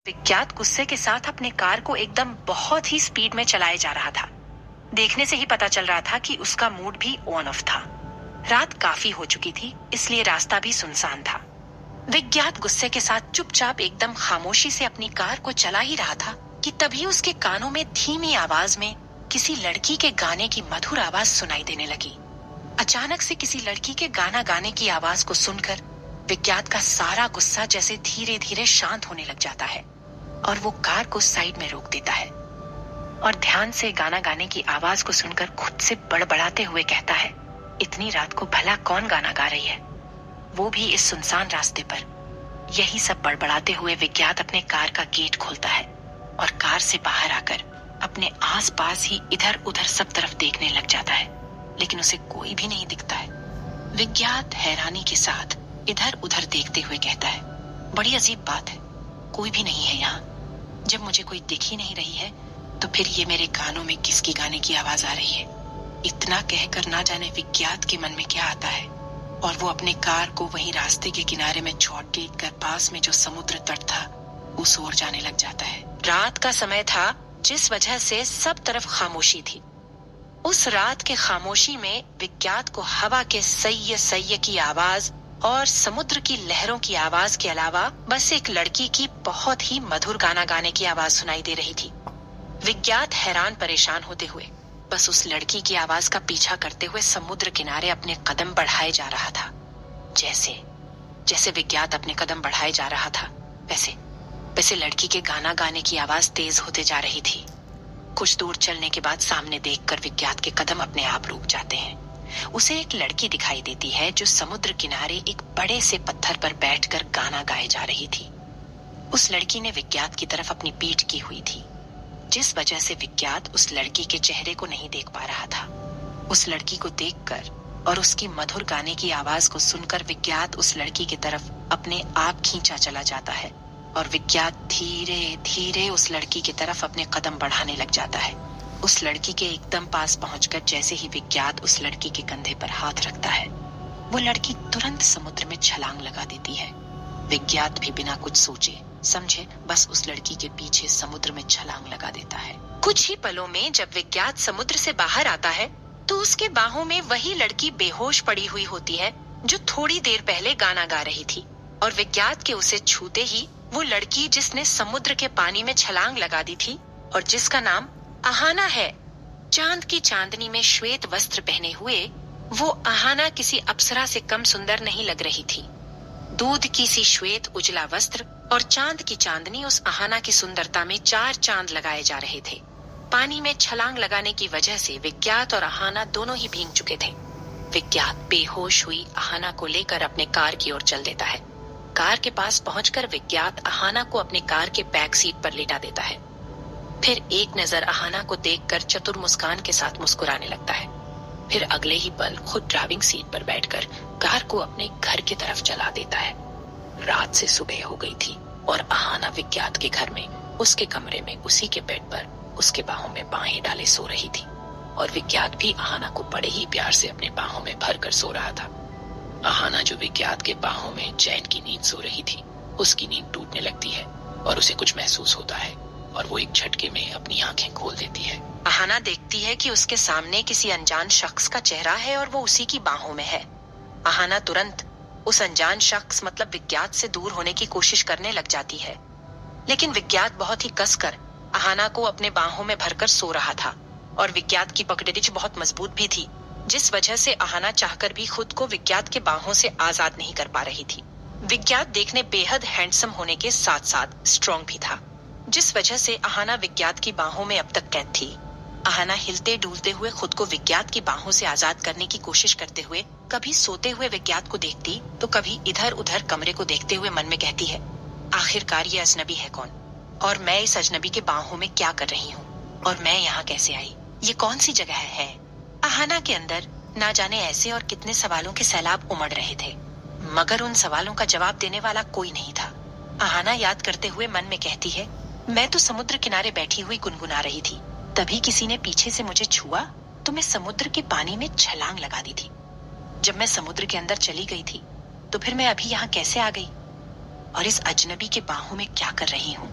विज्ञात गुस्से के साथ अपने कार को एकदम बहुत ही स्पीड में चलाए जा रहा था। देखने से ही पता चल रहा था कि उसका मूड भी ऑन ऑफ था। रात काफी हो चुकी थी, इसलिए रास्ता भी सुनसान था। विज्ञात गुस्से के साथ चुपचाप एकदम खामोशी से अपनी कार को चला ही रहा था कि तभी उसके कानों में धीमी आवाज में किसी लड़की के गाने की मधुर आवाज सुनाई देने लगी। अचानक से किसी लड़की के गाना गाने की आवाज को सुनकर विज्ञात का सारा गुस्सा जैसे धीरे धीरे शांत होने लग जाता है और वो कार को साइड में रोक देता है और ध्यान से गाना गाने की आवाज को सुनकर खुद से बड़बड़ाते हुए कहता है, इतनी रात को भला कौन गाना गा रही है, वो भी इस सुनसान रास्ते पर। यही सब बड़बड़ाते हुए विज्ञात अपने कार का गेट खोलता है और कार से बाहर आकर अपने आसपास ही इधर उधर सब तरफ देखने लग जाता है, लेकिन उसे कोई भी नहीं दिखता है। विज्ञात हैरानी के साथ इधर उधर देखते हुए कहता है, बड़ी अजीब बात है, कोई भी नहीं है यहाँ। जब मुझे कोई दिख ही नहीं रही है तो फिर ये मेरे कानों में किसकी गाने की आवाज आ रही है। इतना कहकर ना जाने विज्ञात के मन में क्या आता है और वो अपने कार को वहीं रास्ते के किनारे में छोड़ देख कर पास में जो समुद्र तट था उस ओर जाने लग जाता है। रात का समय था, जिस वजह से सब तरफ खामोशी थी। उस रात के खामोशी में विज्ञात को हवा के सैय सैय की आवाज और समुद्र की लहरों की आवाज के अलावा बस एक लड़की की बहुत ही मधुर गाना गाने की आवाज सुनाई दे रही थी। विज्ञात हैरान परेशान होते हुए बस उस लड़की की आवाज का पीछा करते हुए समुद्र किनारे अपने कदम बढ़ाए जा रहा था। जैसे जैसे विज्ञात अपने कदम बढ़ाए जा रहा था वैसे वैसे लड़की के गाना गाने की आवाज तेज होते जा रही थी। कुछ दूर चलने के बाद सामने देखकर विज्ञात के कदम अपने आप रुक जाते हैं। उसे एक लड़की दिखाई देती है जो समुद्र किनारे एक बड़े से पत्थर पर बैठकर गाना गाए जा रही थी। उस लड़की ने विज्ञात की तरफ अपनी पीठ की हुई थी, जिस वजह से विज्ञात उस लड़की के चेहरे को नहीं देख पा रहा था। उस लड़की को देखकर और उसकी मधुर गाने की आवाज को सुनकर विज्ञात उस लड़की की तरफ अपने आप खींचा चला जाता है और विज्ञात धीरे धीरे उस लड़की की तरफ अपने कदम बढ़ाने लग जाता है। उस लड़की के एकदम पास पहुंचकर जैसे ही विज्ञात उस लड़की के कंधे पर हाथ रखता है, वो लड़की तुरंत समुद्र में छलांग लगा देती है। विज्ञात भी बिना कुछ सोचे समझे बस उस लड़की के पीछे समुद्र में छलांग लगा देता है। कुछ ही पलों में जब विज्ञात समुद्र से बाहर आता है तो उसके बाहों में वही लड़की बेहोश पड़ी हुई होती है जो थोड़ी देर पहले गाना गा रही थी। और विज्ञात के उसे छूते ही वो लड़की जिसने समुद्र के पानी में छलांग लगा दी थी और जिसका नाम आहाना है, चांद की चांदनी में श्वेत वस्त्र पहने हुए वो आहाना किसी अप्सरा से कम सुंदर नहीं लग रही थी। दूध की सी श्वेत उजला वस्त्र और चांद की चांदनी उस आहाना की सुंदरता में चार चांद लगाए जा रहे थे। पानी में छलांग लगाने की वजह से विज्ञात और आहाना दोनों ही भीग चुके थे। विज्ञात बेहोश हुई आहाना को लेकर अपने कार की ओर चल देता है। कार के पास पहुंचकर विज्ञात आहाना को अपने कार के बैक सीट पर लेटा देता है। फिर एक नजर आहाना को देखकर चतुर मुस्कान के साथ मुस्कुराने लगता है। फिर अगले ही पल खुद ड्राइविंग सीट पर बैठकर कार को अपने घर की तरफ चला देता है। रात से सुबह हो गई थी और आहाना विज्ञात के घर में उसके कमरे में उसी के बेड पर उसके बाहों में बाहें डाले सो रही थी और विज्ञात भी आहाना को बड़े ही प्यार से अपने बाहों में भर कर सो रहा था। आहाना जो विज्ञात के बाहों में चैन की नींद सो रही थी, उसकी नींद टूटने लगती है और उसे कुछ महसूस होता है और वो एक झटके में अपनी आंखें खोल देती है। आहाना देखती है कि उसके सामने किसी अनजान शख्स का चेहरा है और वो उसी की बाहों में है। आहाना तुरंत उस अनजान शख्स मतलब विज्ञात से दूर होने की कोशिश करने लग जाती है, लेकिन विज्ञात बहुत ही कसकर आहाना को अपने बाहों में भरकर सो रहा था और विज्ञात की पकड़िच बहुत मजबूत भी थी, जिस वजह से आहाना चाहकर भी खुद को विज्ञात के बाहों से आजाद नहीं कर पा रही थी। विज्ञात देखने बेहद हैंडसम होने के साथ साथ स्ट्रॉन्ग भी था, जिस वजह से आहाना विज्ञात की बाहों में अब तक कैद थी। आहाना हिलते डुलते हुए खुद को विज्ञात की बाहों से आजाद करने की कोशिश करते हुए कभी सोते हुए विज्ञात को देखती तो कभी इधर उधर कमरे को देखते हुए मन में कहती है, आखिरकार ये अजनबी है कौन और मैं इस अजनबी के बाहों में क्या कर रही हूँ और मैं यहाँ कैसे आई, ये कौन सी जगह है। आहाना के अंदर ना जाने ऐसे और कितने सवालों के सैलाब उमड़ रहे थे, मगर उन सवालों का जवाब देने वाला कोई नहीं था। आहाना याद करते हुए मन में कहती है, मैं तो समुद्र किनारे बैठी हुई गुनगुना रही थी, तभी किसी ने पीछे से मुझे छुआ तो मैं समुद्र के पानी में छलांग लगा दी थी। जब मैं समुद्र के अंदर चली गई थी तो फिर मैं अभी यहाँ कैसे आ गई और इस अजनबी के बाहों में क्या कर रही हूँ।